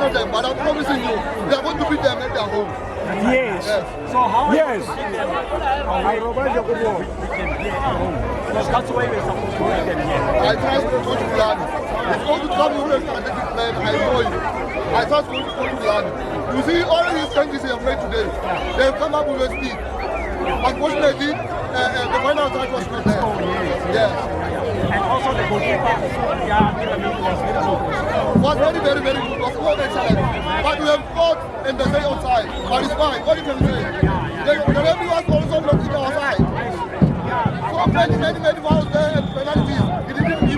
know them, but I'm promising you, they are going to beat them at their home. Yes. So how Yes. I provide the good work. Because that's why we're supposed to beat them here. I trust Coach Fulani. He's going to come with a strategic plan, I know it. I trust Coach Fulani. You see, all these changes he have made today, they've come up with a speed. Unfortunately, the final touch was not there. Yes. And also the goalkeeper, Was very, very, very good. Was all excellent. But we have fought in the say outside. But it's fine. What you can say? The referee was also blocking our side. So many fouls there and penalties. He didn't